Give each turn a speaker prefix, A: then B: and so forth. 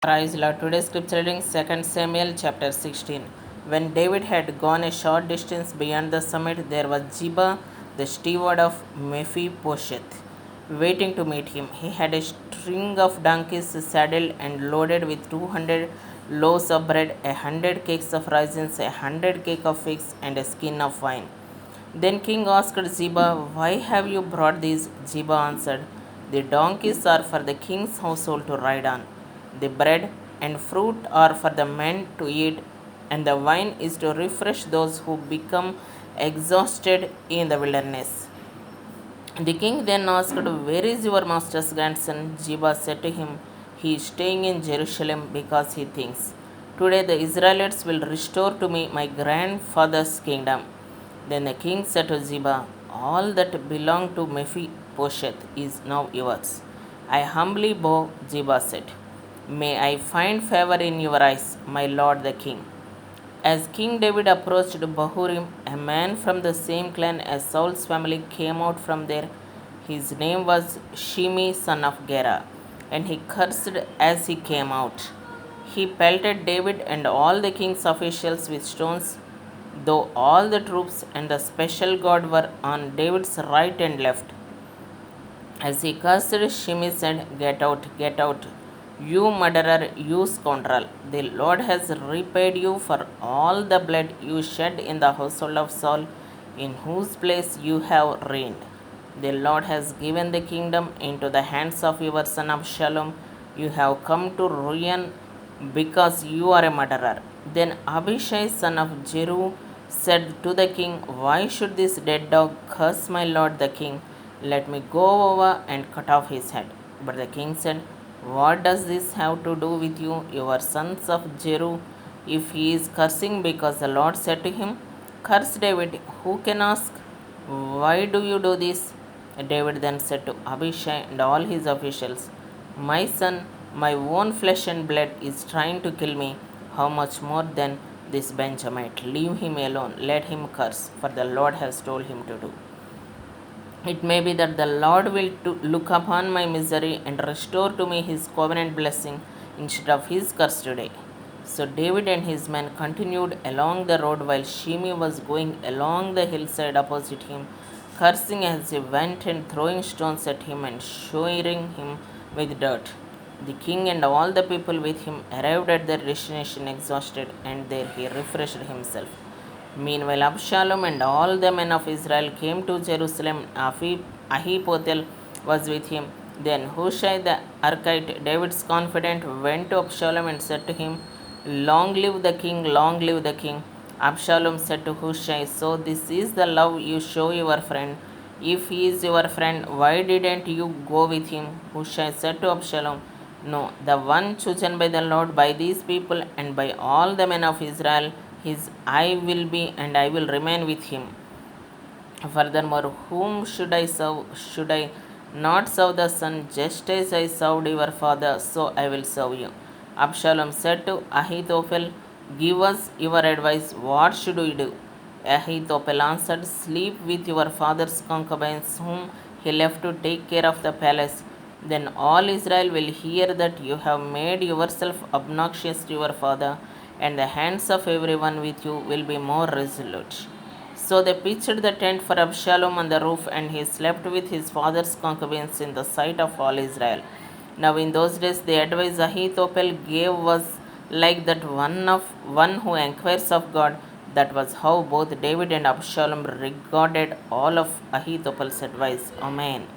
A: Praise Lord. Today's scripture reading 2 Samuel chapter 16. When David had gone a short distance beyond the summit, there was Ziba, the steward of Mephibosheth, waiting to meet him. He had a string of donkeys saddled and loaded with 200 loaves of bread, 100 cakes of raisins, 100 cakes of figs, and a skin of wine. Then King asked Ziba, "Why have you brought these?" Ziba answered, "The donkeys are for the king's household to ride on. The bread and fruit are for the men to eat, and the wine is to refresh those who become exhausted in the wilderness." The king then asked, "Where is your master's grandson?" Ziba said to him, "He is staying in Jerusalem because he thinks, 'Today the Israelites will restore to me my grandfather's kingdom.'" Then the king said to Ziba, "All that belonged to Mephibosheth is now yours." "I humbly bow," Ziba said. "May I find favor in your eyes, my lord the king." As King David approached Bahurim, a man from the same clan as Saul's family came out from there. His name was Shimei, son of Gera, and he cursed as he came out. He pelted David and all the king's officials with stones, though all the troops and the special guard were on David's right and left. As he cursed, Shimei said, get out, you murderer, you scoundrel. The Lord has repaid you for all the blood you shed in the household of Saul, in whose place you have reigned. The Lord has given the kingdom into the hands of your son Absalom. You have come to ruin because you are a murderer." Then Abishai, son of Jeru, said to the king, "Why should this dead dog curse my lord the king? Let me go over and cut off his head." But the king said, "What does this have to do with you, your sons of Jeru? If he is cursing because the Lord said to him, 'Curse David,' who can ask, 'Why do you do this?'" David then said to Abishai and all his officials, "My son, my own flesh and blood, is trying to kill me. How much more then this Benjamite? Leave him alone, let him curse, for the Lord has told him to do. It may be that the Lord will look upon my misery and restore to me his covenant blessing instead of his curse today." So David and his men continued along the road while Shimei was going along the hillside opposite him, cursing as he went and throwing stones at him and showering him with dirt. The king and all the people with him arrived at their destination exhausted, and there he refreshed himself. Meanwhile, Absalom and all the men of Israel came to Jerusalem. Ahithophel was with him. Then Hushai the Archite, David's confidant, went to Absalom and said to him, "Long live the king, long live the king." Absalom said to Hushai, "So this is the love you show your friend? If he is your friend, why didn't you go with him?" Hushai said to Absalom, "No, the one chosen by the Lord, by these people, and by all the men of Israel, his I will be, and I will remain with him. Furthermore, whom should I serve? Should I not serve the son? Just as I served your father, so I will serve you." Absalom said to Ahithophel, "Give us your advice. What should we do?" Ahithophel answered, "Sleep with your father's concubines, whom he left to take care of the palace. Then all Israel will hear that you have made yourself obnoxious to your father, and the hands of everyone with you will be more resolute." So they pitched the tent for Absalom on the roof, and he slept with his father's concubines in the sight of all Israel. Now in those days the advice Ahithophel gave was like that one who inquires of God. That was how both David and Absalom regarded all of Ahithophel's advice. Amen.